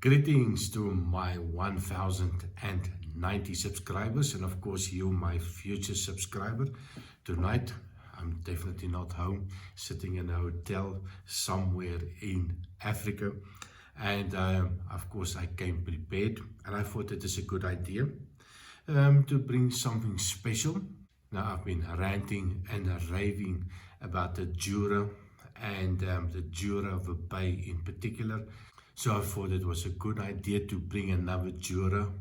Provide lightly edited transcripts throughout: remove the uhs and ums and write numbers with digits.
Greetings to my 1090 subscribers, and of course you, my future subscriber. Tonight I'm definitely not home, sitting in a hotel somewhere in Africa, and of course I came prepared, and I thought it is a good idea to bring something special. Now I've been ranting and raving about the Jura and the Jura Bay in particular. So I thought it was a good idea to bring another Jura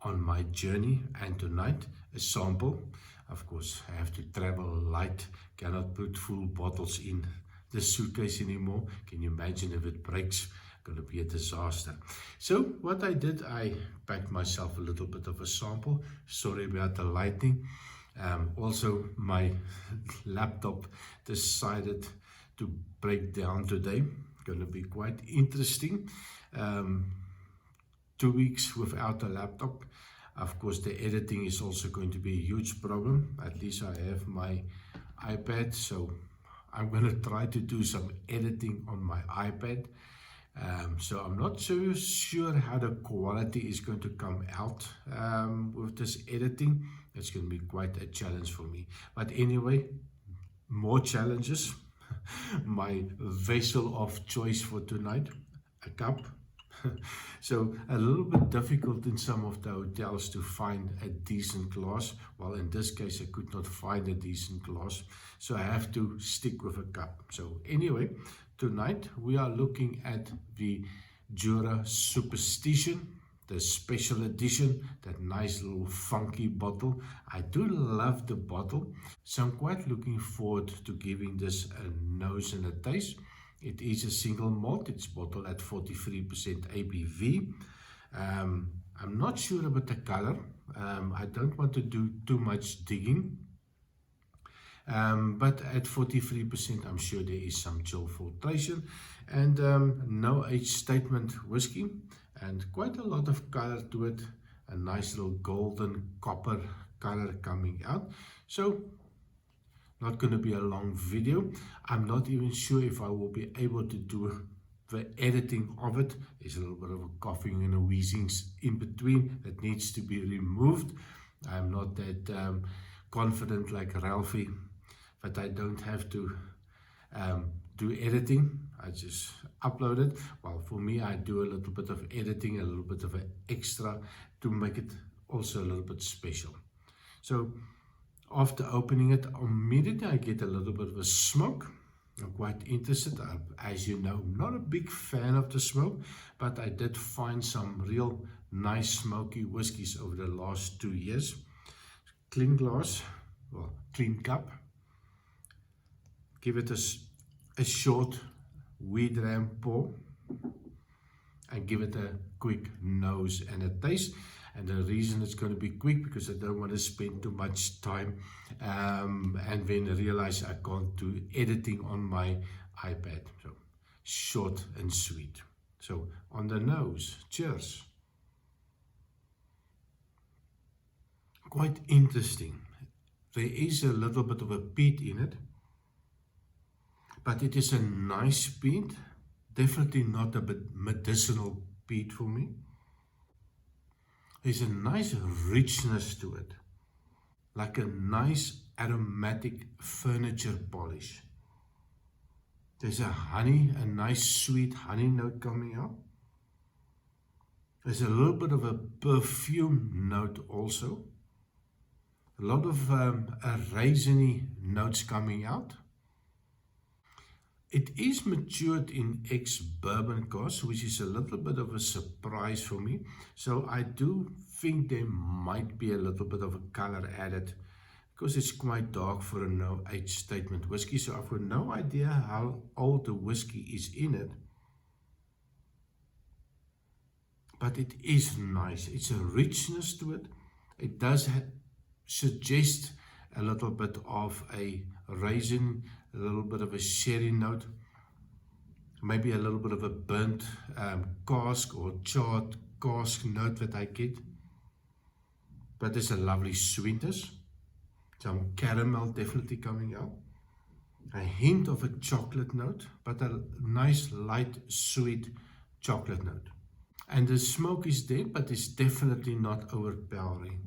on my journey, and tonight a sample. Of course I have to travel light, cannot put full bottles in the suitcase anymore. Can you imagine if it breaks? Going to be a disaster. So what I did, I packed myself a little bit of a sample. Sorry about the lighting. Also my laptop decided to break down today. Going to be quite interesting. 2 weeks without a laptop. Of course the editing is also going to be a huge problem. At least I have my iPad, so I'm going to try to do some editing on my iPad. So I'm not so sure how the quality is going to come out with this editing. It's going to be quite a challenge for me. But anyway, more challenges. My vessel of choice for tonight, a cup. So a little bit difficult in some of the hotels to find a decent glass. Well, in this case I could not find a decent glass, so I have to stick with a cup. So anyway, tonight we are looking at the Jura Superstition, the special edition, that nice little funky bottle. I do love the bottle, so I'm quite looking forward to giving this a nose and a taste. It is a single malt, it's bottled at 43% ABV. I'm not sure about the color. I don't want to do too much digging. But at 43% I'm sure there is some chill filtration, and no age statement whiskey, and quite a lot of color to it. A nice little golden copper color coming out. So not going to be a long video. I'm not even sure if I will be able to do the editing of it. There's a little bit of a coughing and a wheezing in between that needs to be removed. I'm not that confident like Ralphie, but I don't have to do editing. I just upload it. Well, for me, I do a little bit of editing, a little bit of an extra to make it also a little bit special. So after opening it, immediately I get a little bit of a smoke. I'm quite interested. As you know, I'm not a big fan of the smoke, but I did find some real nice smoky whiskies over the last 2 years. Clean glass, well, clean cup. Give it a short weed ram pour and give it a quick nose and a taste. And the reason it's going to be quick, because I don't want to spend too much time and then realize I can't do editing on my iPad. So short and sweet. So on the nose, cheers. Quite interesting. There is a little bit of a peat in it, but it is a nice peat. Definitely not a medicinal peat for me. There's a nice richness to it, like a nice aromatic furniture polish. There's a nice sweet honey note coming out. There's a little bit of a perfume note also. A lot of raisiny notes coming out. It is matured in ex-bourbon casks, which is a little bit of a surprise for me. So I do think there might be a little bit of a color added, because it's quite dark for a no age statement whiskey. So I've got no idea how old the whiskey is in it. But it is nice. It's a richness to it. It does suggest a little bit of a raisin, a little bit of a sherry note, maybe a little bit of a burnt cask or charred cask note that I get. But there's a lovely sweetness, some caramel definitely coming out, a hint of a chocolate note, but a nice light sweet chocolate note. And the smoke is there, but it's definitely not overpowering.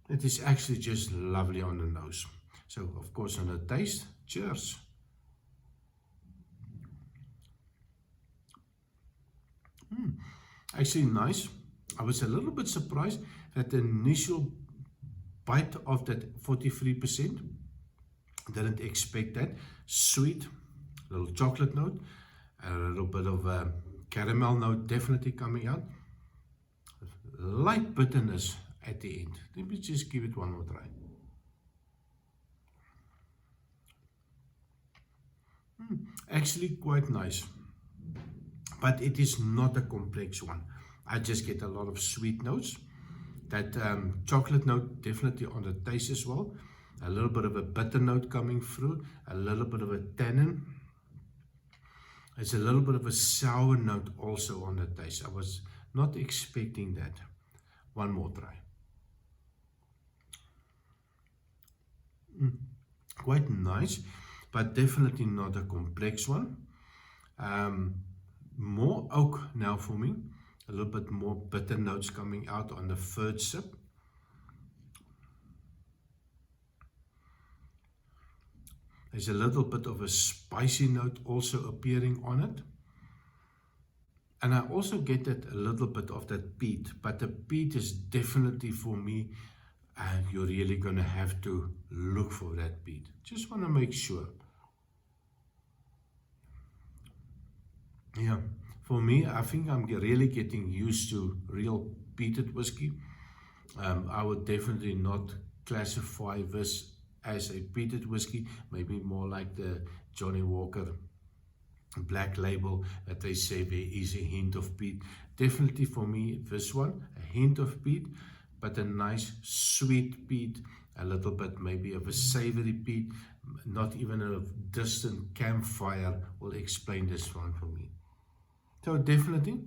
It is actually just lovely on the nose. So, of course, on the taste, cheers. Actually nice. I was a little bit surprised that the initial bite of that 43%, didn't expect that. Sweet, little chocolate note, a little bit of a caramel note definitely coming out. Light bitterness at the end. Let me just give it one more try. Actually quite nice, but it is not a complex one. I just get a lot of sweet notes. That chocolate note definitely on the taste as well. A little bit of a bitter note coming through, a little bit of a tannin. There's a little bit of a sour note also on the taste. I was not expecting that. One more try. Quite nice, but definitely not a complex one. More oak now for me. A little bit more bitter notes coming out on the third sip. There's a little bit of a spicy note also appearing on it. And I also get that a little bit of that peat, but the peat is definitely for me, you're really going to have to look for that peat. Just want to make sure. Yeah, for me, I think I'm really getting used to real peated whiskey. I would definitely not classify this as a peated whiskey, maybe more like the Johnny Walker Black Label that they say there is a hint of peat. Definitely for me, this one, a hint of peat, but a nice sweet peat, a little bit maybe of a savory peat, not even a distant campfire will explain this one for me. So definitely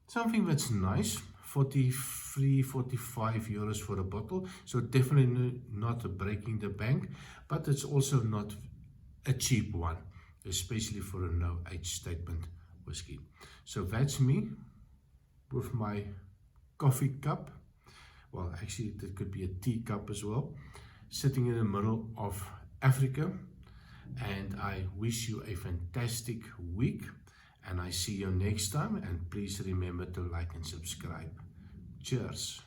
something that's nice. 43, 45 euros for a bottle, so definitely not breaking the bank, but it's also not a cheap one, especially for a no age statement whiskey. So that's me with my coffee cup, well actually it could be a tea cup as well, sitting in the middle of Africa, and I wish you a fantastic week. And I see you next time, and please remember to like and subscribe. Cheers.